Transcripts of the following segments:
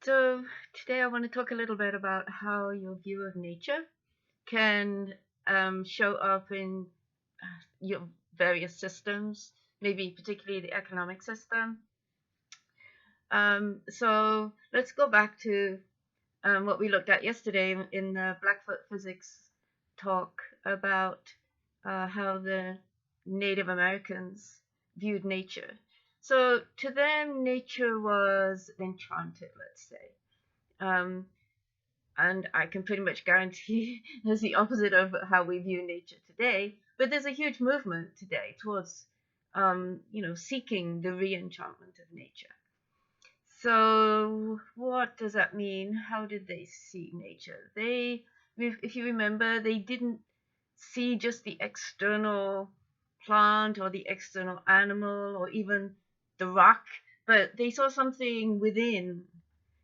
So, today I want to talk a little bit about how your view of nature can show up in your various systems, maybe particularly the economic system. So, let's go back to what we looked at yesterday in the Blackfoot physics talk about how the Native Americans viewed nature. So, to them, nature was enchanted, let's say. Um, and I can pretty much guarantee is the opposite of how we view nature today. But there's a huge movement today towards, seeking the re-enchantment of nature. So what does that mean? How did they see nature? If you remember, they didn't see just the external plant or the external animal or even the rock, but they saw something within,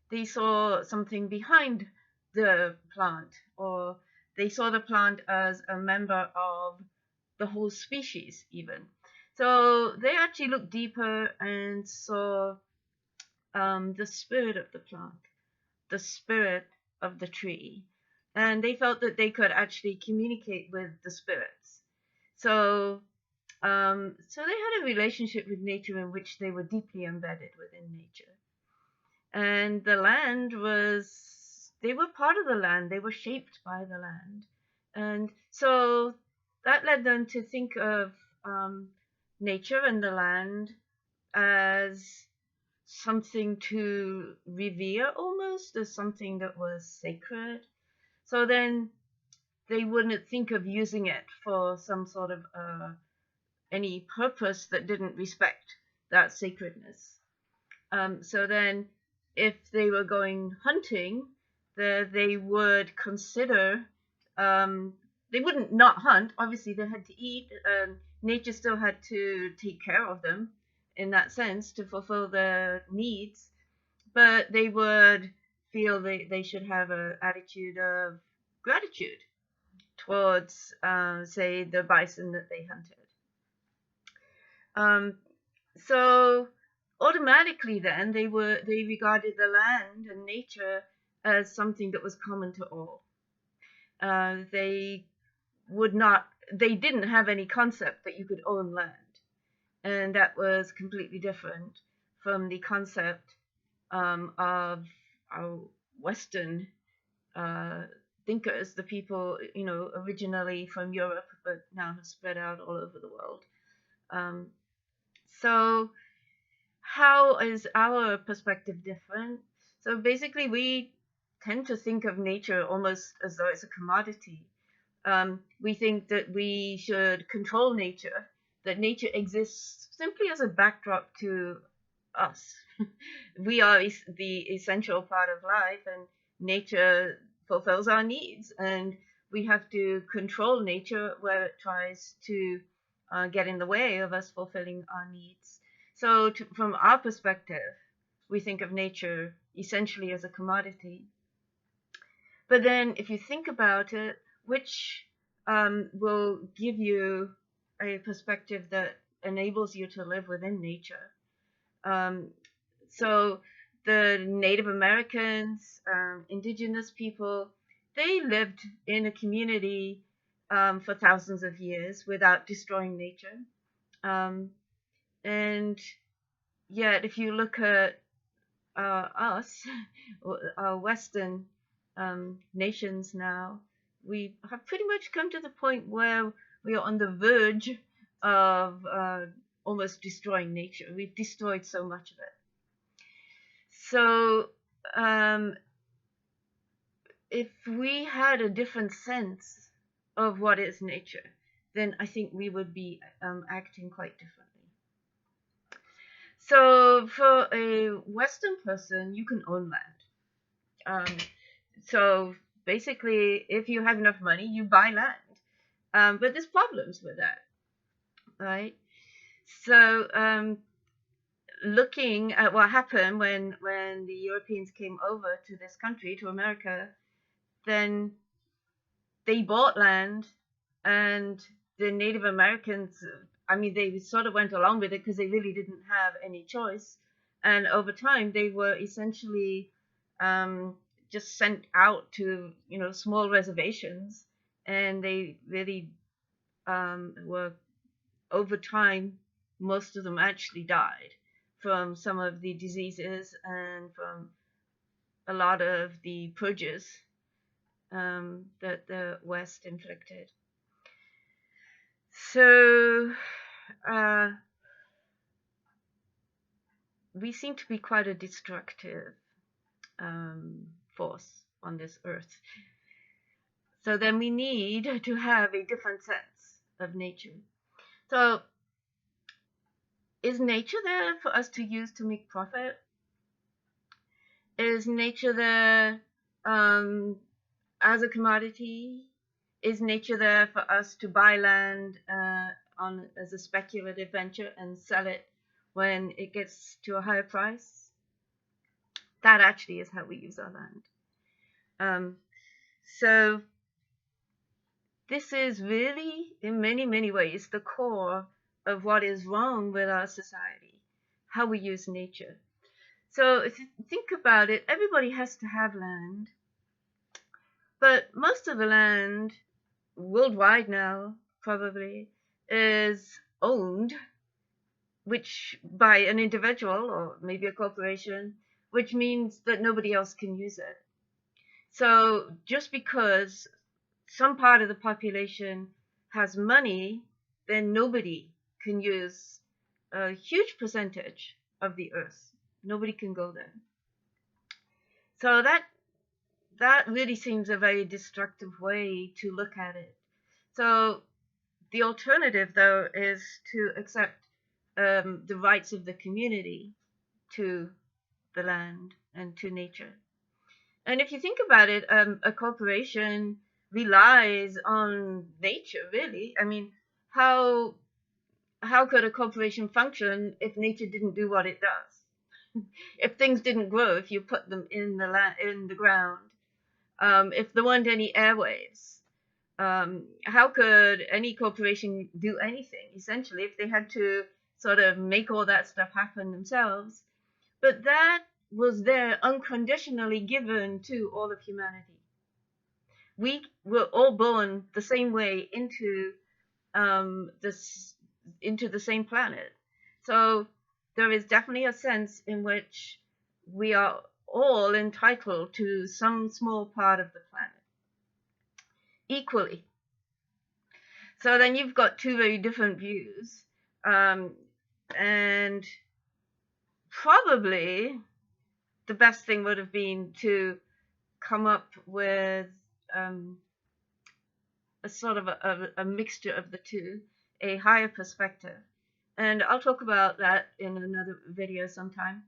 they saw something behind the plant, or they saw the plant as a member of the whole species, even. So they actually looked deeper and saw the spirit of the plant, the spirit of the tree. And they felt that they could actually communicate with the spirits. So, so they had a relationship with nature in which they were deeply embedded within nature. And the land was, they were part of the land, they were shaped by the land. And so that led them to think of nature and the land as something to revere, almost as something that was sacred. So then they wouldn't think of using it for some sort of any purpose that didn't respect that sacredness. So then, if they were going hunting, they would consider, they wouldn't not hunt. Obviously, they had to eat. Nature still had to take care of them in that sense to fulfill their needs, but they would feel they should have an attitude of gratitude towards, say, the bison that they hunted. Um, so automatically then they regarded the land and nature as something that was common to all. They would not, they didn't have any concept that you could own land, and that was completely different from the concept of our Western uh, thinkers, the people originally from Europe, but now have spread out all over the world. Um, so how is our perspective different? So basically, we tend to think of nature almost as though it's a commodity. We think that we should control nature, that nature exists simply as a backdrop to us. We are the essential part of life, and nature fulfills our needs, and we have to control nature where it tries to get in the way of us fulfilling our needs. So, from our perspective, we think of nature essentially as a commodity. But then, if you think about it, which will give you a perspective that enables you to live within nature. Um, so, the Native Americans, Indigenous people, they lived in a community for thousands of years without destroying nature. Um, and yet, if you look at us, Western nations now, we have pretty much come to the point where we are on the verge of almost destroying nature. We've destroyed so much of it. So, um, if we had a different sense of what is nature, then I think we would be acting quite differently. So, for a Western person, you can own land. So basically, if you have enough money, you buy land. But there's problems with that, right? So looking at what happened when the Europeans came over to this country, to America, then they bought land, and the Native Americans, I mean, they sort of went along with it because they really didn't have any choice. And over time, they were essentially um, just sent out to small reservations, and they really were, over time, most of them actually died from some of the diseases and from a lot of the purges that the West inflicted. So uh, we seem to be quite a destructive force on this earth. So then we need to have a different sense of nature. So is nature there for us to use to make profit? Is nature there as a commodity? Is nature there for us to buy land on as a speculative venture and sell it when it gets to a higher price? That actually is how we use our land. So this is really, in many, many ways, the core of what is wrong with our society, how we use nature. So if you think about it, everybody has to have land, but most of the land worldwide now probably is owned, which by an individual or maybe a corporation, which means that nobody else can use it. So just because some part of the population has money, then nobody can use a huge percentage of the earth. Nobody can go there. So that really seems a very destructive way to look at it. So the alternative, though, is to accept the rights of the community to the land and to nature. And if you think about it, a corporation relies on nature, really. I mean, how how could a corporation function if nature didn't do what it does? If things didn't grow, if you put them in the ground, if there weren't any airwaves, how could any corporation do anything? Essentially, if they had to sort of make all that stuff happen themselves. But that was there unconditionally given to all of humanity. We were all born the same way this into the same planet. So there is definitely a sense in which we are all entitled to some small part of the planet equally. So then you've got two very different views, and probably the best thing would have been to come up with a sort of a mixture of the two, a higher perspective. And I'll talk about that in another video sometime.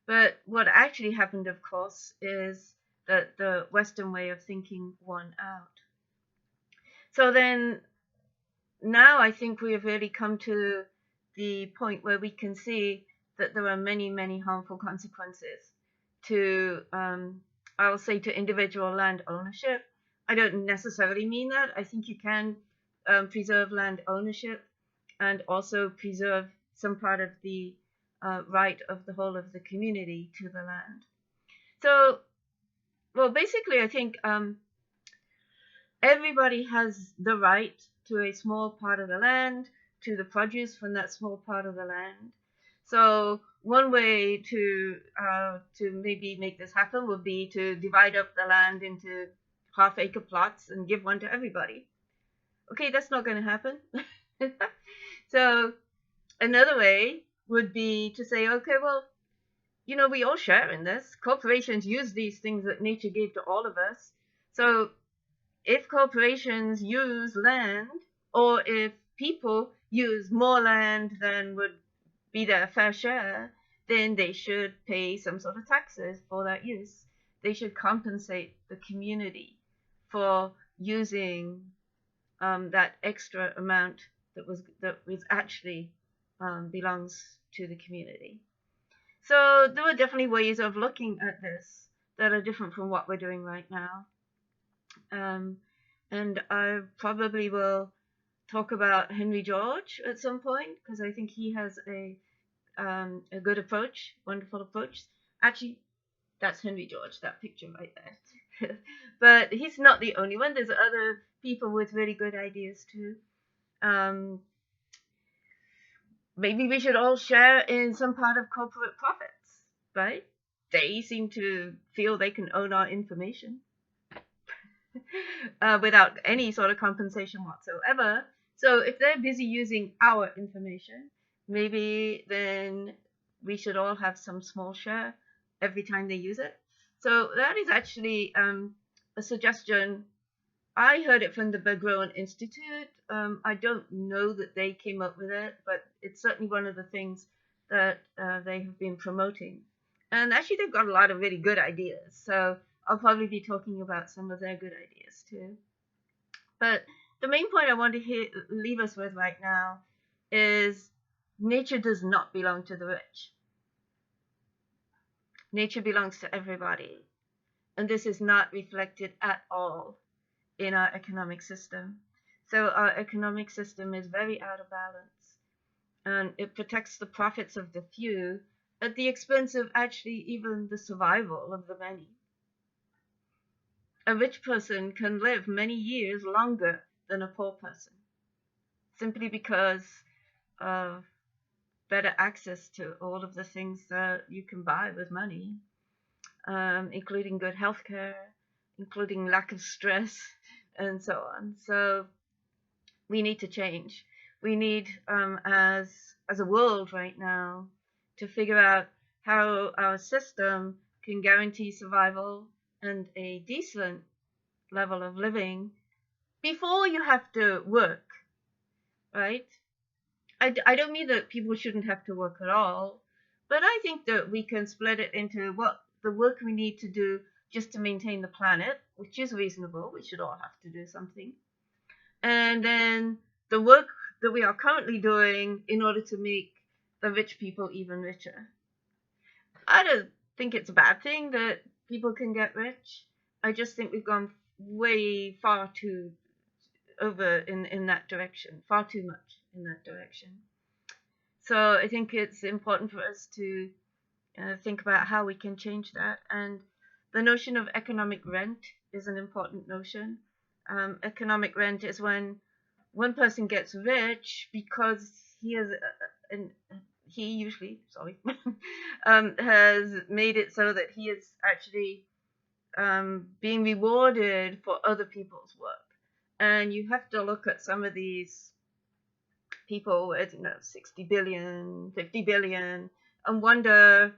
But what actually happened, of course, is that the Western way of thinking won out. So then now I think we have really come to the point where we can see that there are many, many harmful consequences to, I'll say, to individual land ownership. I don't necessarily mean that. I think you can preserve land ownership and also preserve some part of the right of the whole of the community to the land. So, well, basically, I think everybody has the right to a small part of the land, to the produce from that small part of the land. So one way to maybe make this happen would be to divide up the land into half-acre plots and give one to everybody. Okay, that's not going to happen. So another way would be to say, okay, well, we all share in this. Corporations use these things that nature gave to all of us. So if corporations use land, or if people use more land than would be their fair share, then they should pay some sort of taxes for that use. They should compensate the community for using that extra amount that was actually belongs to the community. So there are definitely ways of looking at this that are different from what we're doing right now. And I probably will talk about Henry George at some point because I think he has a good approach, wonderful approach. Actually, That's Henry George, that picture right there. But he's not the only one. There's other people with really good ideas too. Um, Maybe we should all share in some part of corporate profits, right? They seem to feel they can own our information without any sort of compensation whatsoever. So if they're busy using our information, maybe then we should all have some small share every time they use it. So that is actually a suggestion. I heard it from the Berggruen Institute. I don't know that they came up with it, but it's certainly one of the things that they have been promoting. And actually, they've got a lot of really good ideas. So I'll probably be talking about some of their good ideas too. But the main point I want to leave us with right now is nature does not belong to the rich. Nature belongs to everybody. And this is not reflected at all in our economic system. So our economic system is very out of balance, and it protects the profits of the few at the expense of actually even the survival of the many. A rich person can live many years longer than a poor person simply because of better access to all of the things that you can buy with money, including good healthcare, including lack of stress, and so on. So we need to change. We need, as a world right now, to figure out how our system can guarantee survival and a decent level of living before you have to work, right? I don't mean that people shouldn't have to work at all, but I think that we can split it into what the work we need to do just to maintain the planet, which is reasonable. We should all have to do something, and then the work that we are currently doing in order to make the rich people even richer. I don't think it's a bad thing that people can get rich. I just think we've gone way far too over in that direction, far too much in that direction. So I think it's important for us to think about how we can change that. And the notion of economic rent is an important notion. Economic rent is when one person gets rich because he has and he usually has made it so that he is actually being rewarded for other people's work. And you have to look at some of these people with 60 billion, 50 billion, and wonder,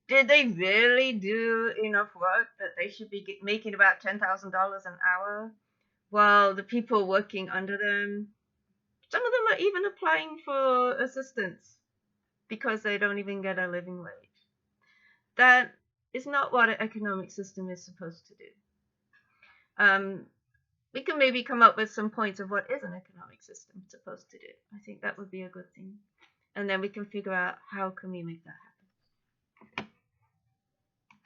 did they really do enough work that they should be making about $10,000 an hour, while the people working under them, some of them are even applying for assistance because they don't even get a living wage. That is not what an economic system is supposed to do. We can maybe come up with some points of what is an economic system supposed to do. I think that would be a good thing. And then we can figure out how can we make that happen.